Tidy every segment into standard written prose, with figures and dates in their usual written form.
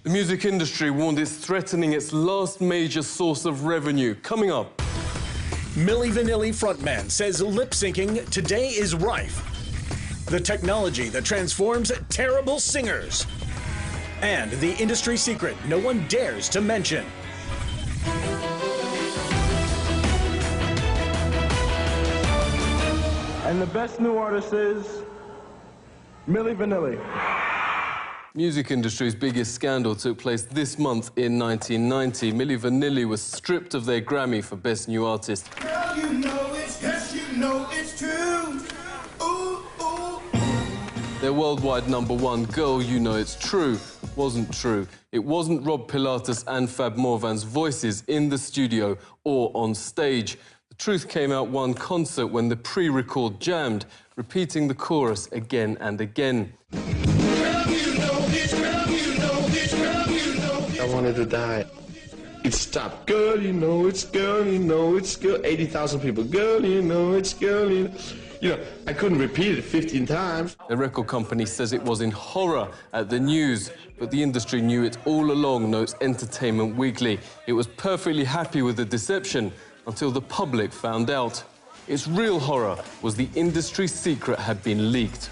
The music industry warned it's threatening its last major source of revenue. Coming up. Milli Vanilli frontman says lip-syncing today is rife. The technology that transforms terrible singers. And the industry secret no one dares to mention. And the best new artist is Milli Vanilli. Music industry's biggest scandal took place this month in 1990. Milli Vanilli was stripped of their Grammy for Best New Artist. Girl, you know it's, yes, you know it's true. Ooh, ooh. Their worldwide #1, Girl, You Know It's True, wasn't true. It wasn't Rob Pilatus and Fab Morvan's voices in the studio or on stage. The truth came out one concert when the pre-record jammed, repeating the chorus again and again. I wanted to die. It stopped. Girl, you know it's girl, you know it's girl. 80,000 people. Girl, you know it's girl, you know. You know, I couldn't repeat it 15 times. The record company says it was in horror at the news, but the industry knew it all along, notes Entertainment Weekly. It was perfectly happy with the deception until the public found out. Its real horror was the industry secret had been leaked.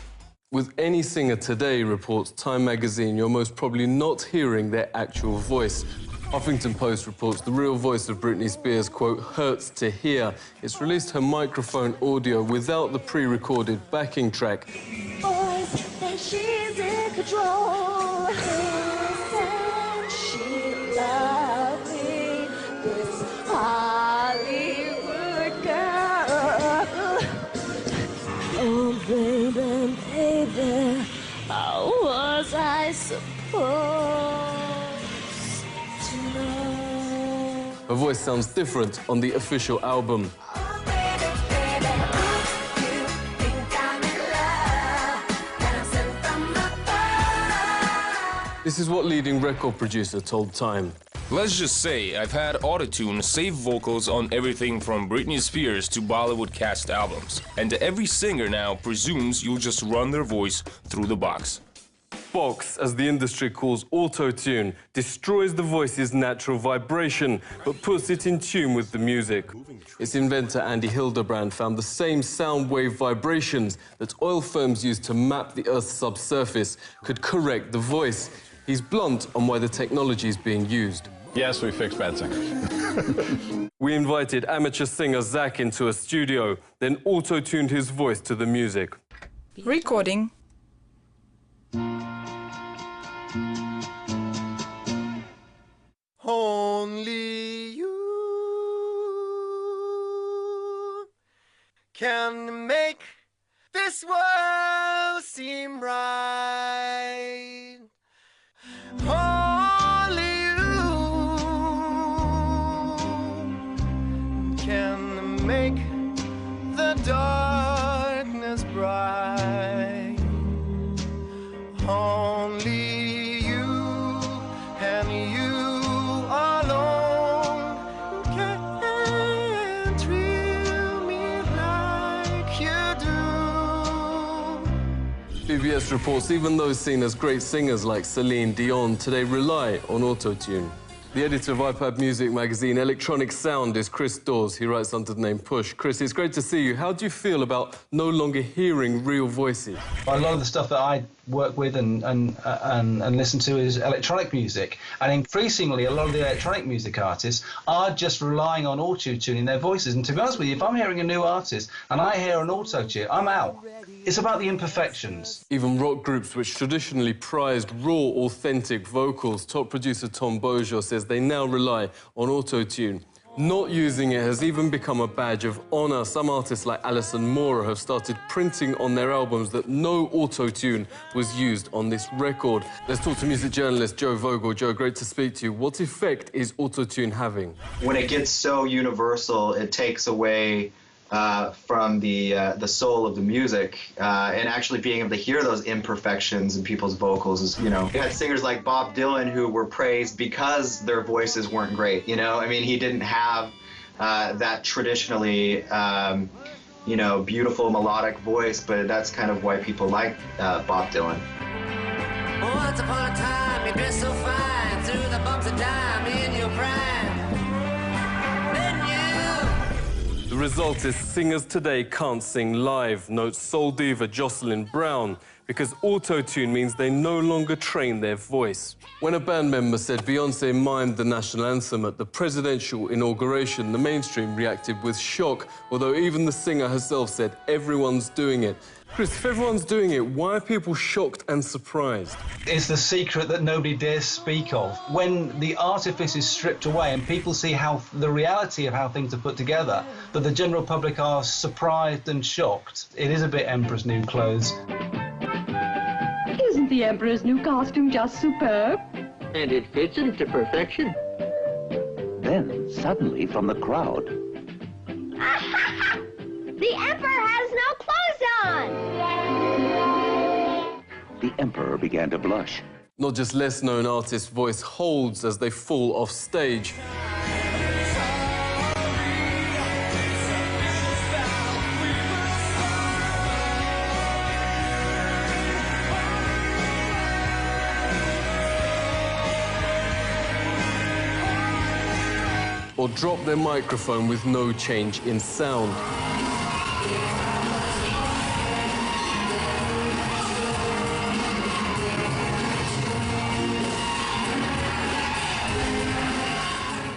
With any singer today, reports Time magazine, you're most probably not hearing their actual voice. Huffington Post reports the real voice of Britney Spears, quote, hurts to hear. It's released her microphone audio without the pre-recorded backing track. Boys think she's in control. And she loves me, this Hollywood girl. Oh, baby, baby, how was I supposed to know? Her voice sounds different on the official album. Oh, baby, baby, you think I'm in love, and I'm sent from above. This is what leading record producer told Time. Let's just say I've had autotune save vocals on everything from Britney Spears to Bollywood cast albums. And every singer now presumes you'll just run their voice through the box. Box, as the industry calls auto-tune, destroys the voice's natural vibration, but puts it in tune with the music. Its inventor, Andy Hildebrand, found the same sound wave vibrations that oil firms use to map the Earth's subsurface could correct the voice. He's blunt on why the technology is being used. Yes, we fix bad singers. We invited amateur singer Zach into a studio, then auto-tuned his voice to the music. Recording. Only you can make this world seem right. Only you can make the darkness bright. Only you and you alone can thrill me like you do. PBS reports even those seen as great singers like Celine Dion today rely on auto-tune. The editor of iPad Music magazine Electronic Sound is Chris Dawes. He writes under the name Push. Chris, it's great to see you. How do you feel about no longer hearing real voices? A lot of the stuff that I work with and listen to is electronic music, and increasingly a lot of the electronic music artists are just relying on auto-tuning their voices. And to be honest with you, if I'm hearing a new artist and I hear an auto-tune, I'm out. It's about the imperfections. Even rock groups which traditionally prized raw, authentic vocals, top producer Tom Beaujour says they now rely on auto-tune. Not using it has even become a badge of honor. Some artists like Alison Mora have started printing on their albums that no auto-tune was used on this record. Let's talk to music journalist Joe Vogel. Joe, great to speak to you. What effect is auto-tune having? When it gets so universal, it takes away from the soul of the music, and actually being able to hear those imperfections in people's vocals is, you know, you had singers like Bob Dylan who were praised because their voices weren't great, you know? I mean, he didn't have that traditionally, you know, beautiful melodic voice, but that's kind of why people like Bob Dylan. Once upon a time, you dressed so fine. result is singers today can't sing live, notes soul diva Jocelyn Brown, because auto-tune means they no longer train their voice. When a band member said Beyoncé mimed the national anthem at the presidential inauguration, the mainstream reacted with shock, although even the singer herself said everyone's doing it. Chris, if everyone's doing it, why are people shocked and surprised? It's the secret that nobody dares speak of. When the artifice is stripped away and people see how the reality of how things are put together, that the general public are surprised and shocked. It is a bit Emperor's New Clothes. Isn't the Emperor's new costume just superb? And it fits him to perfection. Then, suddenly, from the crowd... The Emperor has no clothes on! The Emperor began to blush. Not just less-known artists' voice holds as they fall off stage. Or drop their microphone with no change in sound.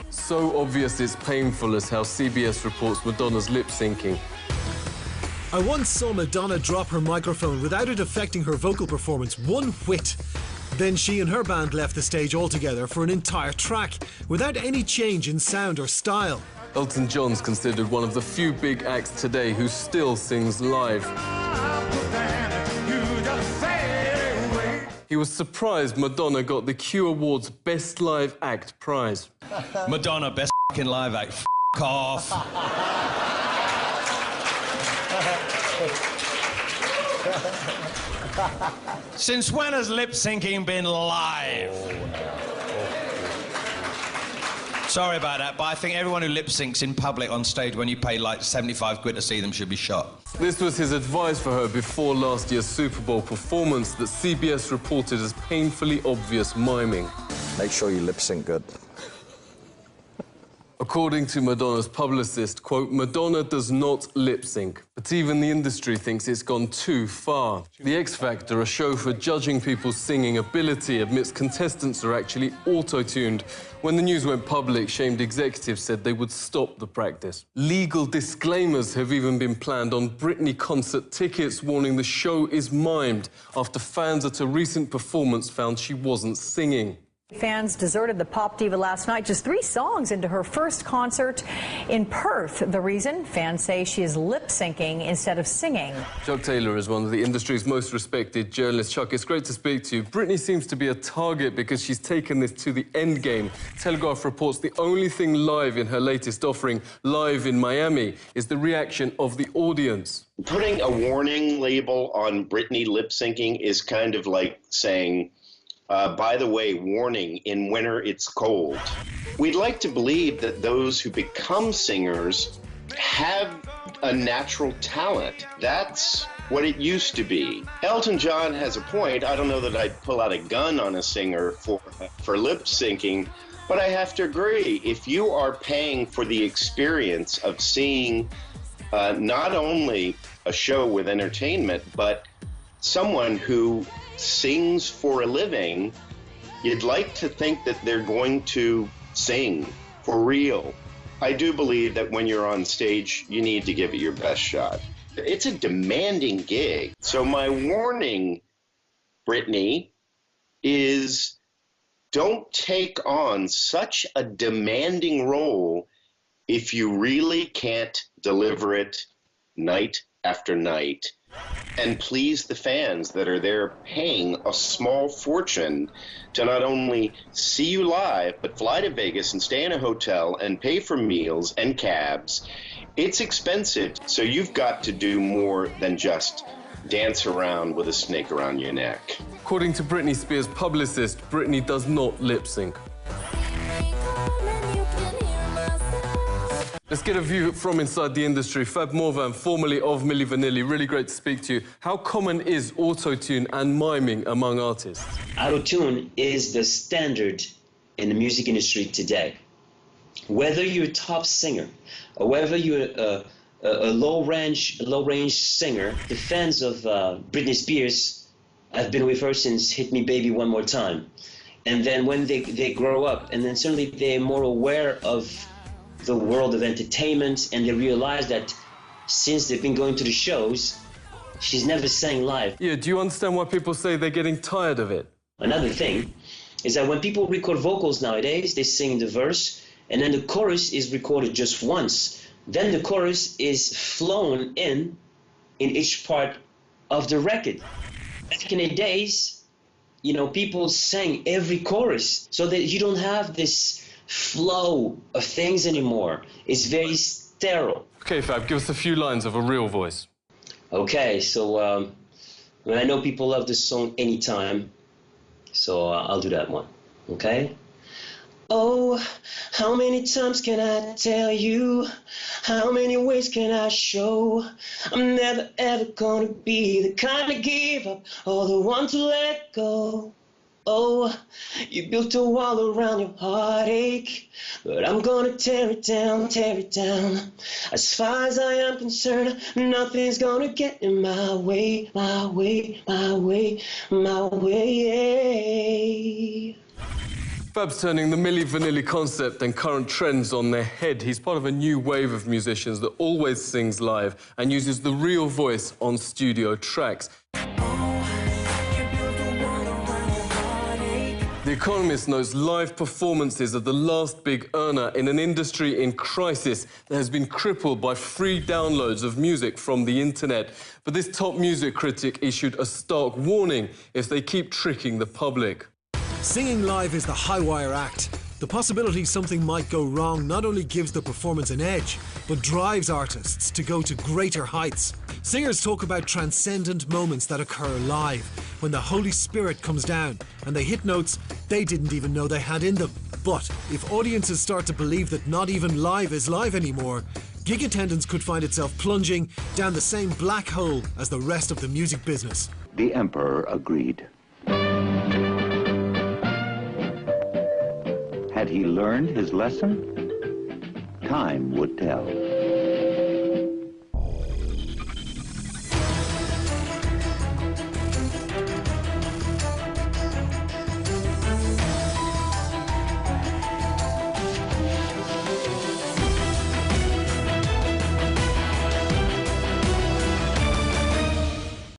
So obvious it's painful as how CBS reports Madonna's lip-syncing. I once saw Madonna drop her microphone without it affecting her vocal performance one whit. Then she and her band left the stage altogether for an entire track, without any change in sound or style. Elton John's considered one of the few big acts today who still sings live. He was surprised Madonna got the Q Awards Best Live Act prize. Madonna, best f***ing live act. F*** off. Since when has lip syncing been live? Sorry about that, but I think everyone who lip syncs in public on stage when you pay like 75 quid to see them should be shot. This was his advice for her before last year's Super Bowl performance that CBS reported as painfully obvious miming. Make sure you lip sync good. According to Madonna's publicist, quote, Madonna does not lip-sync, but even the industry thinks it's gone too far. The X Factor, a show for judging people's singing ability, admits contestants are actually auto-tuned. When the news went public, shamed executives said they would stop the practice. Legal disclaimers have even been planned on Britney concert tickets, warning the show is mimed after fans at a recent performance found she wasn't singing. Fans deserted the pop diva last night, just 3 songs into her first concert in Perth. The reason? Fans say she is lip-syncing instead of singing. Chuck Taylor is one of the industry's most respected journalists. Chuck, it's great to speak to you. Britney seems to be a target because she's taken this to the end game. Telegraph reports the only thing live in her latest offering, Live in Miami, is the reaction of the audience. Putting a warning label on Britney lip-syncing is kind of like saying, by the way, warning, in winter it's cold. We'd like to believe that those who become singers have a natural talent. That's what it used to be. Elton John has a point. I don't know that I'd pull out a gun on a singer for lip syncing, but I have to agree. If you are paying for the experience of seeing not only a show with entertainment, but someone who sings for a living, you'd like to think that they're going to sing for real. I do believe that when you're on stage, you need to give it your best shot. It's a demanding gig. So my warning, Britney, is don't take on such a demanding role if you really can't deliver it night after night and please the fans that are there paying a small fortune to not only see you live, but fly to Vegas and stay in a hotel and pay for meals and cabs. It's expensive, so you've got to do more than just dance around with a snake around your neck. According to Britney Spears' publicist, Britney does not lip-sync. Let's get a view from inside the industry. Fab Morvan, formerly of Milli Vanilli, really great to speak to you. How common is auto-tune and miming among artists? Auto-tune is the standard in the music industry today. Whether you're a top singer or whether you're a low-range singer. The fans of Britney Spears have been with her since Hit Me Baby One More Time. And then when they grow up, and then suddenly they're more aware of the world of entertainment, and they realize that since they've been going to the shows, she's never sang live. Yeah, do you understand why people say they're getting tired of it? Another thing is that when people record vocals nowadays, they sing the verse, and then the chorus is recorded just once. Then the chorus is flown in each part of the record. Back in the days, you know, people sang every chorus, so that you don't have this flow of things anymore. It's very sterile. Okay, Fab, give us a few lines of a real voice. Okay, so I know people love this song Anytime, so I'll do that one, okay? Oh, how many times can I tell you? How many ways can I show? I'm never ever gonna be the kind to give up or the one to let go. Oh, you built a wall around your heartache, but I'm gonna tear it down, tear it down. As far as I am concerned, nothing's gonna get in my way, my way, my way, my way. Fab's turning the Milli Vanilli concept and current trends on their head. He's part of a new wave of musicians that always sings live and uses the real voice on studio tracks. The Economist notes live performances are the last big earner in an industry in crisis that has been crippled by free downloads of music from the internet. But this top music critic issued a stark warning if they keep tricking the public. Singing live is the high-wire act. The possibility something might go wrong not only gives the performance an edge, but drives artists to go to greater heights. Singers talk about transcendent moments that occur live, when the Holy Spirit comes down and they hit notes they didn't even know they had in them. But if audiences start to believe that not even live is live anymore, gig attendance could find itself plunging down the same black hole as the rest of the music business. The Emperor agreed. Had he learned his lesson? Time would tell.